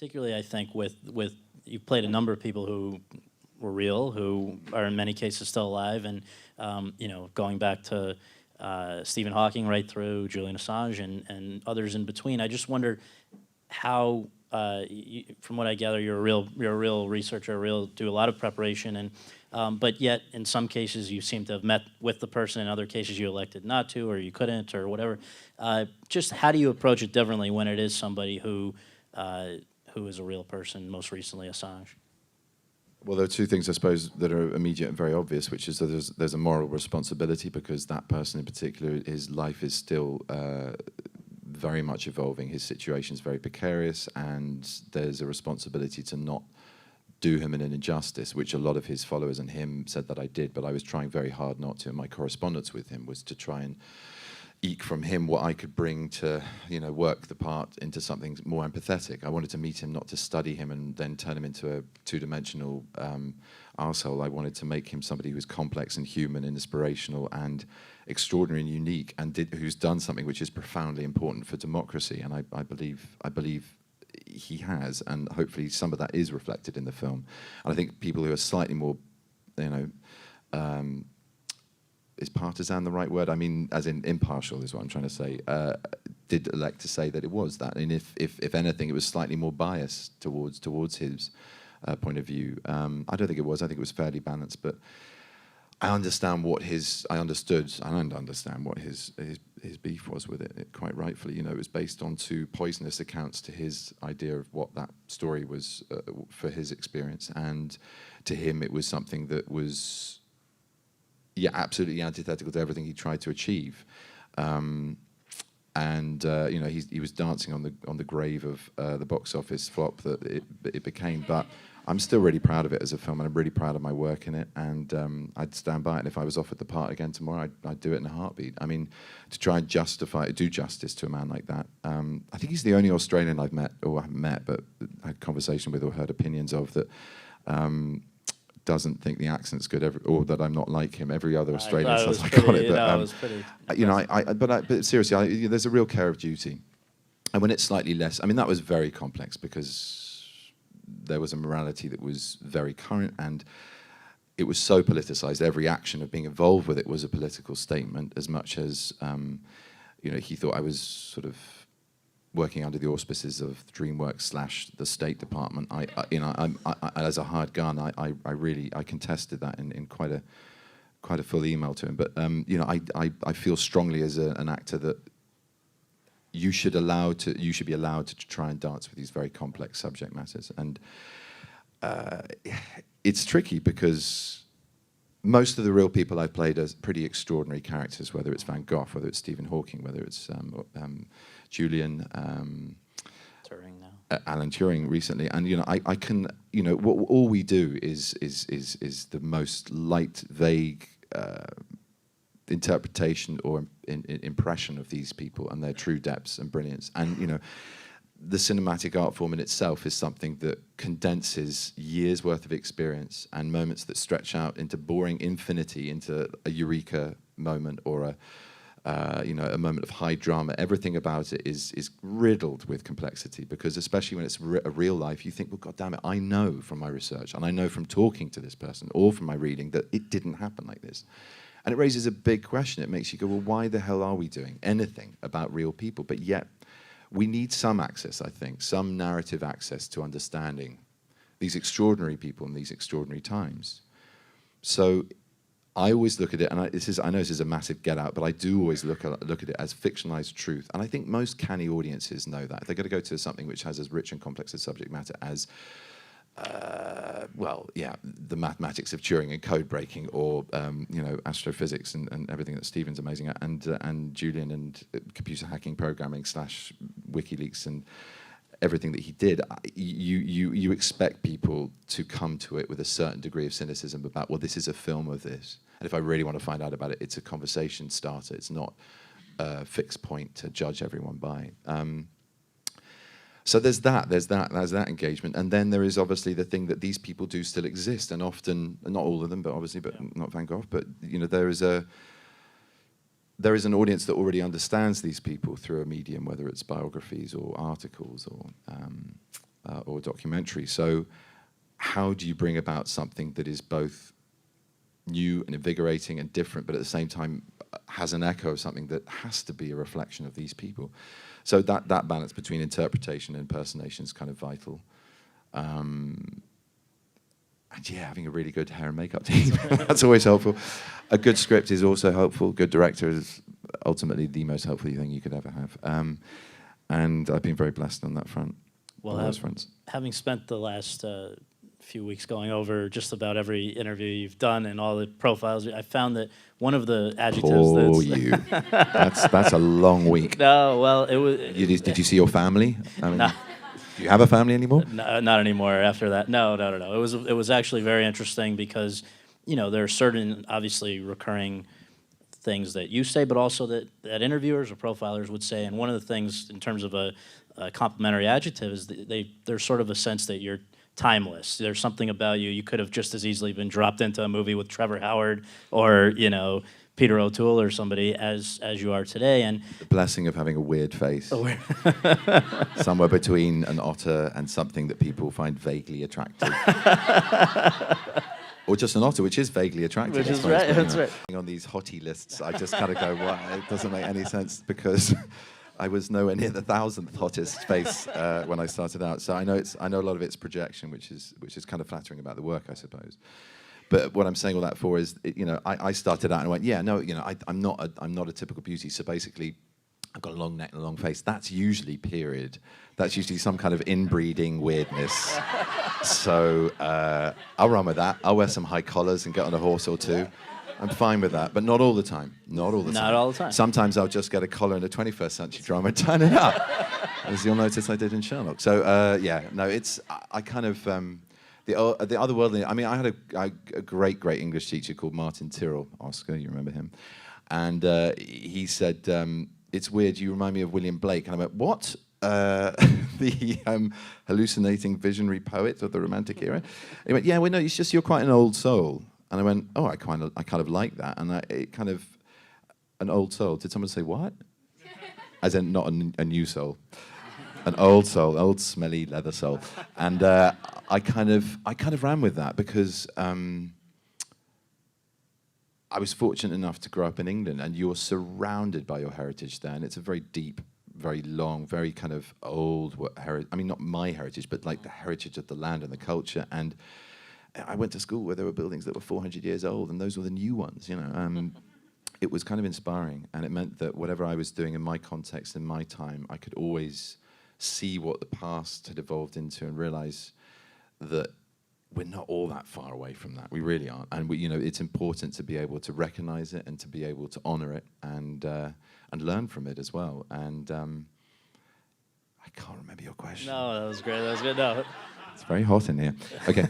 particularly I think with you've played a number of people who were real, who are in many cases still alive, and you know, going back to Stephen Hawking right through Julian Assange and others in between. I just wonder how, from what I gather, you're a real researcher, do a lot of preparation, and but yet in some cases you seem to have met with the person. In other cases you elected not to, or you couldn't, or whatever. Just how do you approach it differently when it is somebody who is a real person? Most recently, Assange. Well, there are two things, I suppose, that are immediate and very obvious, which is that there's a moral responsibility because that person in particular, his life is still very much evolving. His situation is very precarious, and there's a responsibility to not do him an injustice, which a lot of his followers and him said that I did, but I was trying very hard not to. And my correspondence with him was to try and eke from him what I could bring to, you know, work the part into something more empathetic. I wanted to meet him, not to study him and then turn him into a two-dimensional arsehole. I wanted to make him somebody who's complex and human and inspirational and extraordinary and unique, and who's done something which is profoundly important for democracy. And I believe he has, and hopefully some of that is reflected in the film. And I think people who are slightly more, you know, is partisan the right word? I mean, as in impartial is what I'm trying to say. Did elect to say that it was that, and if anything, it was slightly more biased towards his point of view. I don't think it was. I think it was fairly balanced. But I understand what I understood and understand what his beef was with it. Quite rightfully, you know, it was based on two poisonous accounts to his idea of what that story was for his experience, and to him, it was something that was, yeah, absolutely antithetical to everything he tried to achieve, and you know, he was dancing on the grave of the box office flop that it became. But I'm still really proud of it as a film, and I'm really proud of my work in it, and I'd stand by it. And if I was offered the part again tomorrow, I'd do it in a heartbeat. I mean, to try and do justice to a man like that. I think he's the only Australian I've met, or I haven't met, but had conversation with or heard opinions of, that doesn't think the accent's good, or that I'm not like him. Every other Australian says I got it, but you know, but seriously, there's a real care of duty, and when it's slightly less, I mean, that was very complex because there was a morality that was very current, and it was so politicized. Every action of being involved with it was a political statement, as much as you know, he thought I was sort of working under the auspices of DreamWorks / the State Department. You know, as a hired gun, I really contested that in quite a full email to him. But you know, I feel strongly as an actor that you should be allowed to try and dance with these very complex subject matters. And it's tricky because most of the real people I've played are pretty extraordinary characters, whether it's Van Gogh, whether it's Stephen Hawking, whether it's Julian, Turing now. Alan Turing recently. And you know, I can, you know, all we do is the most light, vague interpretation or impression of these people and their true depths and brilliance. And you know, the cinematic art form in itself is something that condenses years worth of experience and moments that stretch out into boring infinity into a eureka moment, or a you know, a moment of high drama. Everything about it is riddled with complexity, because especially when it's a real life, you think, well, God damn it, I know from my research and I know from talking to this person or from my reading that it didn't happen like this. And it raises a big question. It makes you go, well, why the hell are we doing anything about real people? But yet, we need some access, I think, some narrative access to understanding these extraordinary people in these extraordinary times. So I always look at it, and I know this is a massive get out, but I do always look at it as fictionalized truth. And I think most canny audiences know that. If they're going to go to something which has as rich and complex a subject matter as well, yeah, the mathematics of Turing and code breaking, or you know, astrophysics and everything that Stephen's amazing at, and Julian and computer hacking, programming / WikiLeaks and everything that he did, you expect people to come to it with a certain degree of cynicism about, well, this is a film of this, and if I really want to find out about it, it's a conversation starter. It's not a fixed point to judge everyone by. So there's that engagement, and then there is obviously the thing that these people do still exist, and often, not all of them, but obviously, but not Van Gogh, but you know, there is an audience that already understands these people through a medium, whether it's biographies or articles or or documentary. So how do you bring about something that is both new and invigorating and different, but at the same time has an echo of something that has to be a reflection of these people? So that balance between interpretation and impersonation is kind of vital. And yeah, having a really good hair and makeup team, that's always helpful. A good script is also helpful. Good director is ultimately the most helpful thing you could ever have. And I've been very blessed on that front. Well, on those fronts. Having spent the last few weeks going over just about every interview you've done and all the profiles, I found that one of the adjectives Oh, you. That's a long week. No, well, it was... Did you see your family? I mean, no. Do you have a family anymore? No, not anymore after that. No. It was actually very interesting because, you know, there are certain, obviously, recurring things that you say, but also that interviewers or profilers would say. And one of the things in terms of a complimentary adjective is there's sort of a sense that you're timeless. There's something about you. You could have just as easily been dropped into a movie with Trevor Howard or, you know, Peter O'Toole or somebody as you are today. And the blessing of having a weird face. Somewhere between an otter and something that people find vaguely attractive. Or just an otter, which is vaguely attractive. Which is right, that's right. On these hottie lists, I just kind of go, well, it doesn't make any sense because I was nowhere near the 1,000th hottest face when I started out. So I know a lot of it's projection, which is kind of flattering about the work, I suppose. But what I'm saying all that for is, you know, I started out and went, yeah, no, you know, I'm not a typical beauty. So basically, I've got a long neck and a long face. That's usually period. That's usually some kind of inbreeding weirdness. So I'll run with that. I'll wear some high collars and get on a horse or two. I'm fine with that, but not all the time. Not all the time. Not all the time. Sometimes I'll just get a collar in a 21st century drama and turn it up, as you'll notice I did in Sherlock. So yeah, no, I kind of. The otherworldly. I mean, I had a great English teacher called Martin Tyrrell, Oscar. You remember him? And he said, "It's weird. You remind me of William Blake." And I went, "What? The hallucinating visionary poet of the Romantic era?" And he went, "Yeah, well, no, it's just you're quite an old soul." And I went, "Oh, I kind of like that." And it kind of an old soul. Did someone say what? As in not a new soul. An old soul, old smelly leather soul, and I kind of ran with that because I was fortunate enough to grow up in England, and you're surrounded by your heritage there, and it's a very deep, very long, very kind of old heritage. I mean, not my heritage, but like the heritage of the land and the culture. And I went to school where there were buildings that were 400 years old, and those were the new ones, you know. It was kind of inspiring, and it meant that whatever I was doing in my context, in my time, I could always see what the past had evolved into and realize that we're not all that far away from that. We really aren't. And you know, it's important to be able to recognize it and to be able to honor it and learn from it as well. And I can't remember your question. No, that was great. That was good. No. It's very hot in here. Okay.